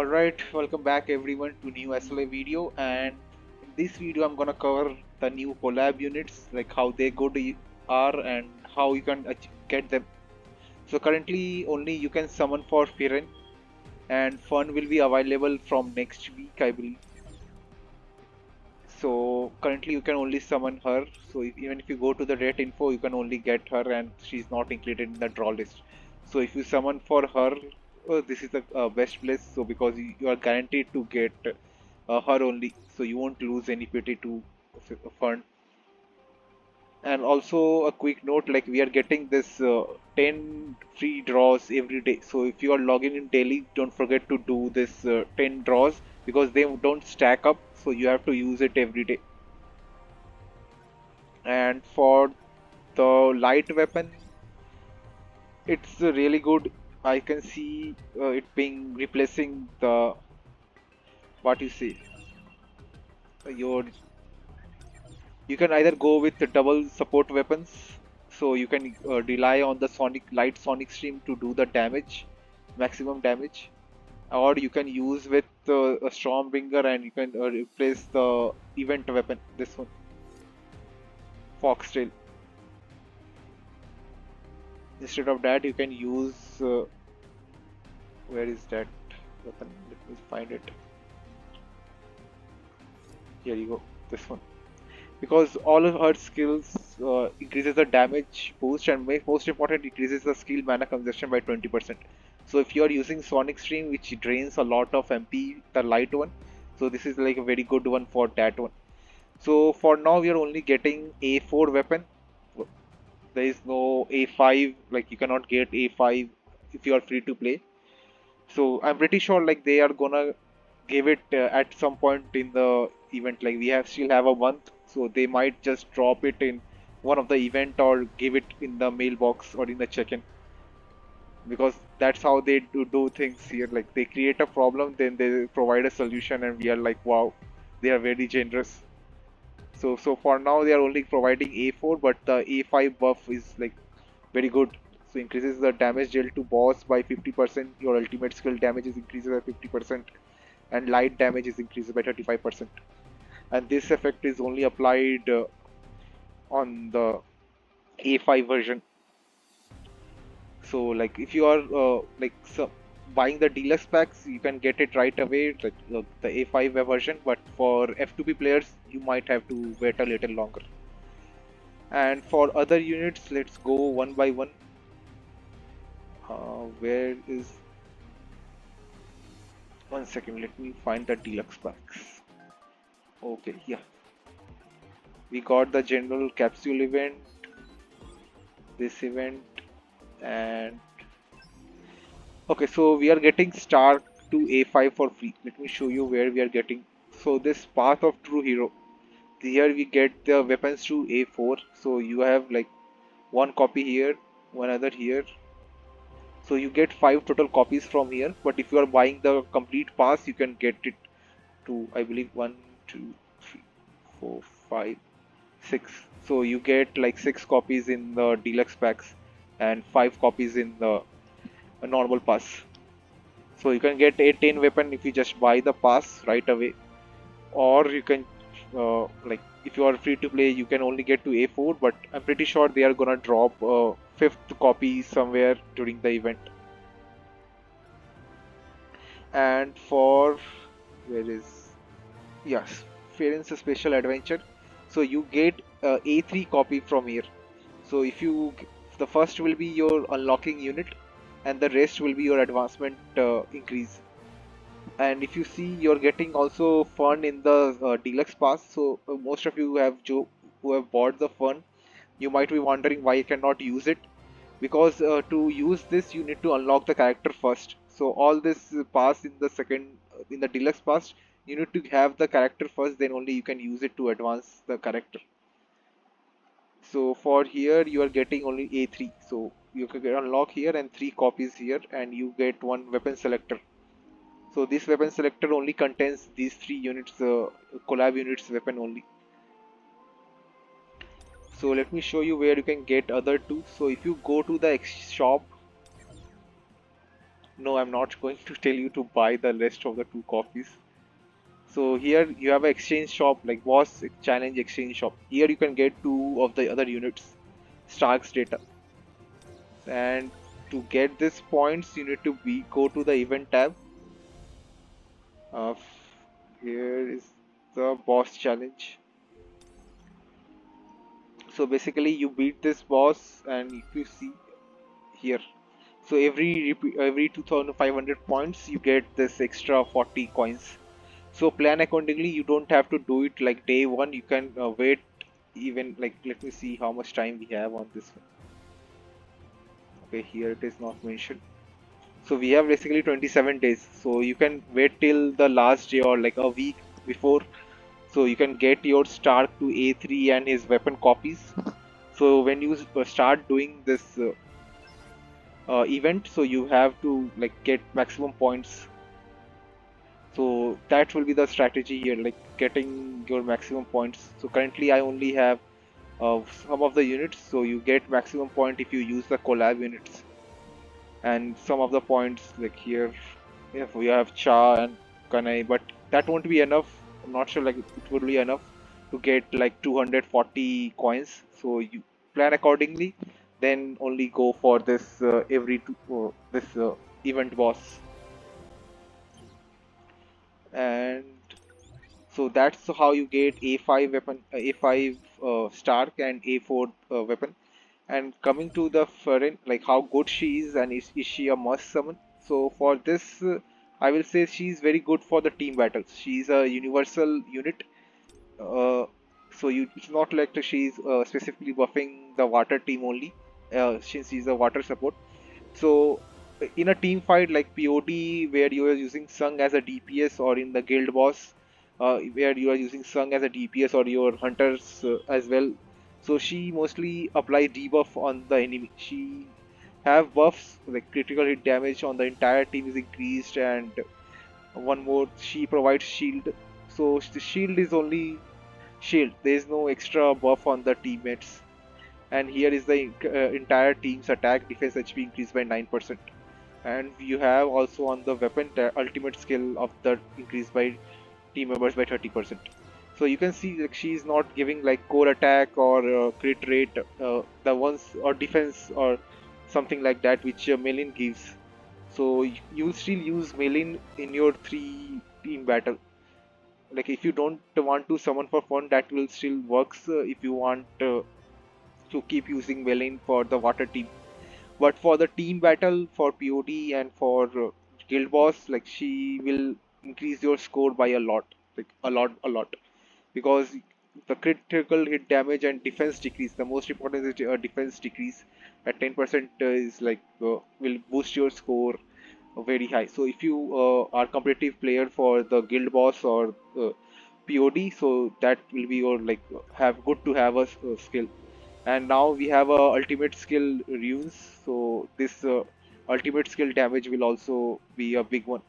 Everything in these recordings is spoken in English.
Alright, welcome back everyone to new SLA video, and in this video I'm gonna cover the new collab units, like how they are and how you can get them. So currently only you can summon for Firen, and fun will be available from next week I believe. So currently you can only summon her, so even if you go to the rate info you can only get her and she's not included in the draw list. So if you summon for her, this is the best place, so because you are guaranteed to get her only, so you won't lose any PT to fund. And also a quick note, like we are getting this 10 free draws every day, so if you are logging in daily, don't forget to do this 10 draws because they don't stack up, so you have to use it every day. And for the light weapon, it's really good. I can see it being replacing the, what you say, your, you can either go with the double support weapons, so you can rely on the sonic stream to do the damage, maximum damage, or you can use with a Stormbringer and you can replace the event weapon, this one, Foxtail. Instead of that you can use where is that weapon, let me find it. Here you go, this one, because all of her skills increases the damage boost and most important increases the skill mana consumption by 20%. So if you are using Sonic Stream, which drains a lot of MP, the light one, so this is like a very good one for that one. So for now we are only getting A4 weapon. There is no A5, like you cannot get A5 if you are free to play. So I'm pretty sure like they are gonna give it at some point in the event. Like we have still have a month, so they might just drop it in one of the event or give it in the mailbox or in the check-in, because that's how they do things here. Like they create a problem, then they provide a solution, and we are like, wow, they are very generous. So for now they are only providing A4, but the A5 buff is like very good. So increases the damage dealt to boss by 50%, your ultimate skill damage is increases by 50%, and light damage is increased by 35%. And this effect is only applied on the A5 version. So like if you are buying the deluxe packs, you can get it right away, like the A5 version, but for F2P players you might have to wait a little longer. And for other units, let's go one by one. Where is, one second, let me find the deluxe packs. Okay, yeah, we got the general capsule event, this event, and okay, so we are getting star to A5 for free. Let me show you where we are getting. So this path of true hero, here we get the weapons to A4. So you have like one copy here, one other here, so you get 5 total copies from here. But if you are buying the complete pass, you can get it to, I believe, 1 2 3 4 5 6. So you get like 6 copies in the deluxe packs and 5 copies in the normal pass. So you can get a 10 weapon if you just buy the pass right away, or you can like if you are free to play you can only get to A4, but I'm pretty sure they are gonna drop a 5th copy somewhere during the event. And for, where is, yes, Feren's special adventure, so you get A3 copy from here. So if you, the first will be your unlocking unit and the rest will be your advancement increase. And if you see, you're getting also fun in the deluxe pass. So most of you who have bought the fun, you might be wondering why you cannot use it, because to use this you need to unlock the character first. So all this pass in the second, in the deluxe pass, you need to have the character first, then only you can use it to advance the character. So for here you are getting only A3, so you can unlock here and 3 copies here, and you get one weapon selector. So this weapon selector only contains these 3 units, collab units weapon only. So let me show you where you can get other two. So if you go to the shop, No, I'm not going to tell you to buy the rest of the two copies. So here you have an exchange shop like boss challenge exchange shop. Here you can get two of the other units, Stark's data. And to get these points, you need to be go to the event tab. Uh, Here is the boss challenge. So basically, you beat this boss, and if you see here, so every 2,500 points, you get this extra 40 coins. So plan accordingly. You don't have to do it like day one. You can wait even like let me see how much time we have on this one. Okay, here it is not mentioned. So we have basically 27 days. So you can wait till the last day or like a week before. So you can get your Stark to A3 and his weapon copies. So when you start doing this event, so you have to like get maximum points. So that will be the strategy here, like getting your maximum points. So currently I only have some of the units, so you get maximum point if you use the collab units. And some of the points like here, if we have Cha and Kanai, but that won't be enough. I'm not sure like it would be enough to get like 240 coins. So you plan accordingly, then only go for this this event boss. And so that's how you get A5 weapon, A5 Stark and A4 weapon. And coming to the Furin, like how good she is and is she a must summon? So for this, I will say she's very good for the team battles. She's a universal unit. Uh, so it's not like she's specifically buffing the water team only, since she's a water support. So in a team fight like POD where you are using Sung as a DPS or in the guild boss where you are using Sung as a DPS or your hunters as well. So she mostly apply debuff on the enemy. She have buffs like critical hit damage on the entire team is increased, and one more, she provides shield. So the shield is only shield. There is no extra buff on the teammates. And here is the entire team's attack defense HP increased by 9%. And you have also on the weapon the ultimate skill of the increased by team members by 30%. So you can see like she is not giving like core attack or crit rate, the ones or defense or something like that which Melin gives. So you will still use Melin in your 3 team battle. Like if you don't want to summon for fun, that will still works if you want to keep using Melin for the water team. But for the team battle, for POD and for guild boss, like she will increase your score by a lot, like a lot, because the critical hit damage and defense decrease. The most important is defense decrease at 10% is like will boost your score very high. So if you are competitive player for the guild boss or POD, so that will be your like have good to have a skill. And now we have a ultimate skill runes, so this ultimate skill damage will also be a big one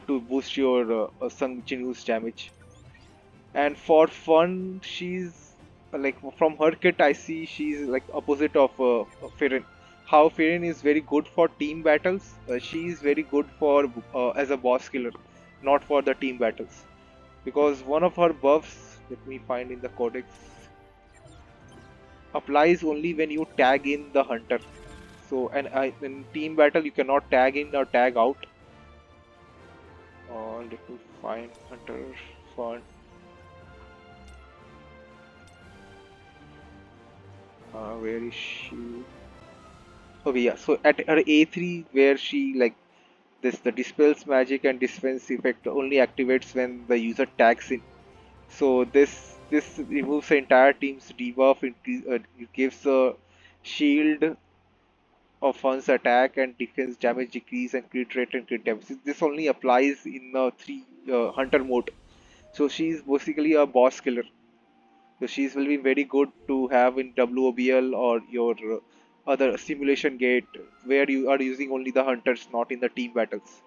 to boost your Sung Jinu's damage. And for fun, she's like from her kit I see she's like opposite of Firin. How Firin is very good for team battles, she is very good for as a boss killer, not for the team battles, because one of her buffs, let me find in the codex, applies only when you tag in the hunter. So, and in team battle, you cannot tag in or tag out. Let me find hunter font. Where is she? Okay, yeah. So at her A3, where she like this, the dispels magic and dispense effect only activates when the user tags in. So this removes the entire team's debuff. It gives a shield of one's attack and defense damage decrease and crit rate and crit damage. This only applies in three hunter mode. So she's basically a boss killer. So she's will be very good to have in WOBL or your other simulation gate where you are using only the hunters, not in the team battles.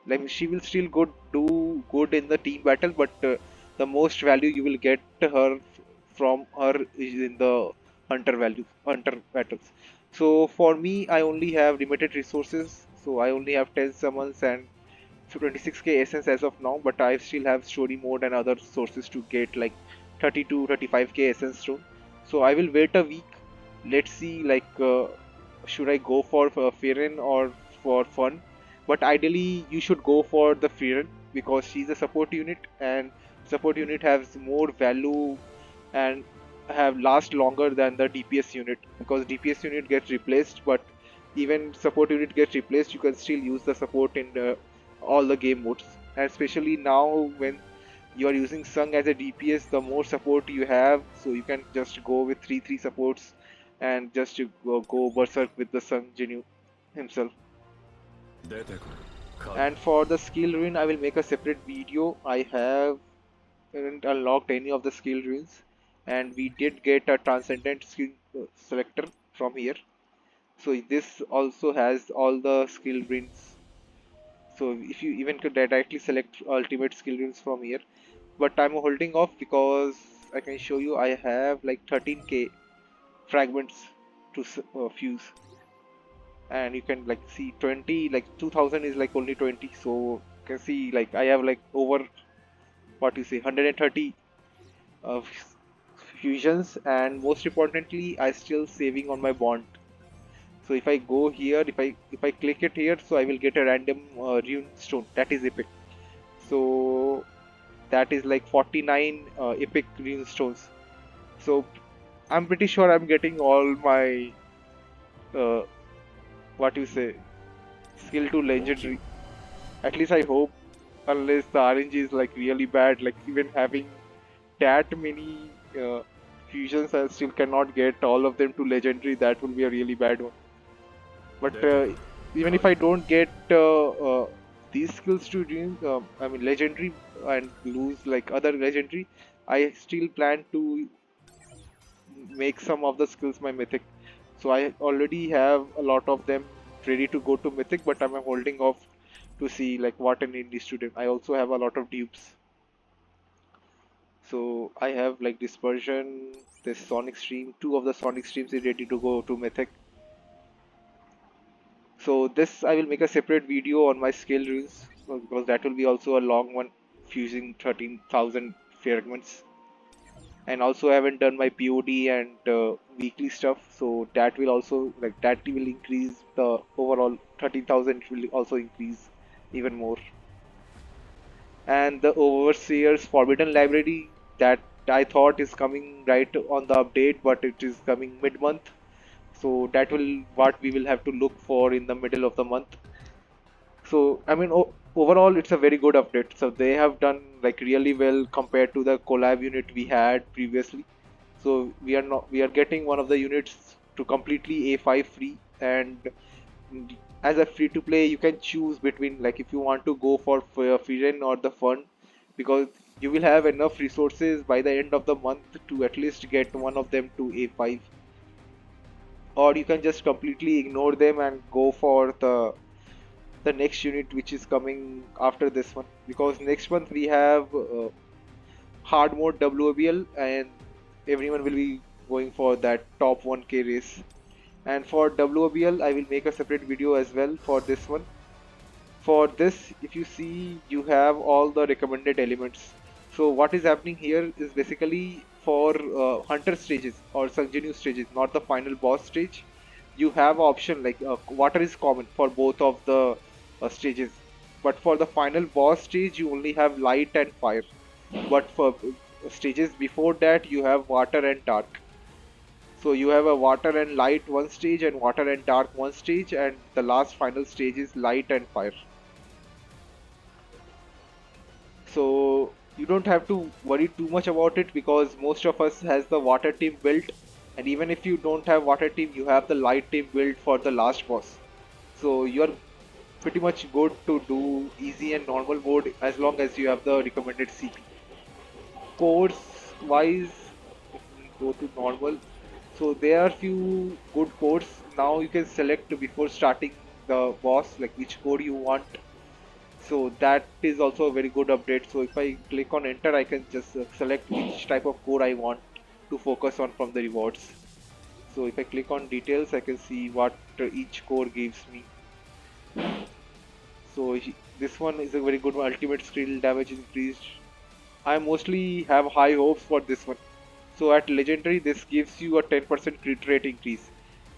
Like she will still do good in the team battle, but the most value you will get from her is in the hunter battles. So for me, I only have limited resources, so I only have 10 summons and 26k essence as of now, but I still have story mode and other sources to get like 30 to 35k essence stone. So I will wait a week. Let's see, like should I go for Firen or for fun? But ideally, you should go for the Firen because she's a support unit, and support unit has more value and have last longer than the DPS unit, because DPS unit gets replaced, but even support unit gets replaced, you can still use the support in all the game modes. And especially now when you are using Sung as a DPS, the more support you have, so you can just go with 3-3 supports and just to go berserk with the Sung Genu himself. And for the skill ruin, I will make a separate video. I haven't unlocked any of the skill ruins, and we did get a transcendent skill selector from here. So this also has all the skill ruins. So if you even could directly select ultimate skill runes from here, but I'm holding off because I can show you I have like 13k fragments to fuse, and you can like see 20, like 2000 is like only 20, so you can see like I have like over what you say 130 uh, fusions, and most importantly I still saving on my bond. So if I go here, if I click it here, so I will get a random rune stone that is epic. So that is like 49 epic rune stones. So I'm pretty sure I'm getting all my uh, what you say skill to legendary. At least I hope, unless the RNG is like really bad, like even having that many fusions, I still cannot get all of them to legendary. That will be a really bad one. But even if I don't get these skills to I mean legendary, and lose like other legendary, I still plan to make some of the skills my mythic. So I already have a lot of them ready to go to mythic, but I'm holding off to see like what I need this to do. I also have a lot of dupes. So I have like dispersion, this sonic stream, two of the sonic streams is ready to go to mythic. So this I will make a separate video on my skill runes because that will be also a long one, fusing 13,000 fragments. And also I haven't done my POD and weekly stuff, so that will also like that will increase the overall 13,000 will also increase even more. And the Overseer's Forbidden Library that I thought is coming right on the update, but it is coming mid-month. So that will what we will have to look for in the middle of the month. So I mean, overall, it's a very good update. So they have done like really well compared to the collab unit we had previously. So we are getting one of the units to completely A5 free, and as a free to play, you can choose between like if you want to go for Firen or the Fun, because you will have enough resources by the end of the month to at least get one of them to A5, or you can just completely ignore them and go for the next unit which is coming after this one, because next month we have hard mode WOBL, and everyone will be going for that top 1k race. And for WOBL I will make a separate video as well for this one. For this, if you see, you have all the recommended elements. So what is happening here is basically for hunter stages or Sanjinu stages, not the final boss stage. You have option like water is common for both of the stages, but for the final boss stage you only have light and fire. But for stages before that you have water and dark. So you have a water and light one stage and water and dark one stage, and the last final stage is light and fire. So you don't have to worry too much about it because most of us has the water team built, and even if you don't have water team, you have the light team built for the last boss. So you're pretty much good to do easy and normal mode as long as you have the recommended CP. Course wise, if we go to normal, so there are few good codes. Now you can select before starting the boss like which code you want. So that is also a very good update. So if I click on enter, I can just select which type of code I want to focus on from the rewards. So if I click on details, I can see what each core gives me. So this one is a very good one. Ultimate skill damage increased. I mostly have high hopes for this one. So at legendary, this gives you a 10% crit rate increase,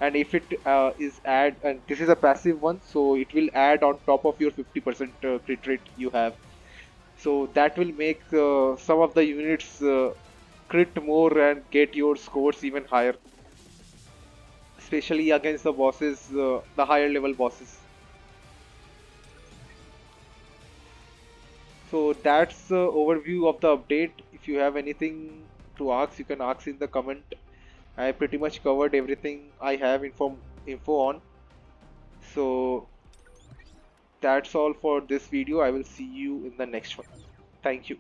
and if it is add, and this is a passive one, so it will add on top of your 50% crit rate you have. So that will make some of the units crit more and get your scores even higher, especially against the bosses, the higher level bosses. So that's the overview of the update. If you have anything to ask, you can ask in the comment. I pretty much covered everything I have info on. So that's all for this video. I will see you in the next one. Thank you.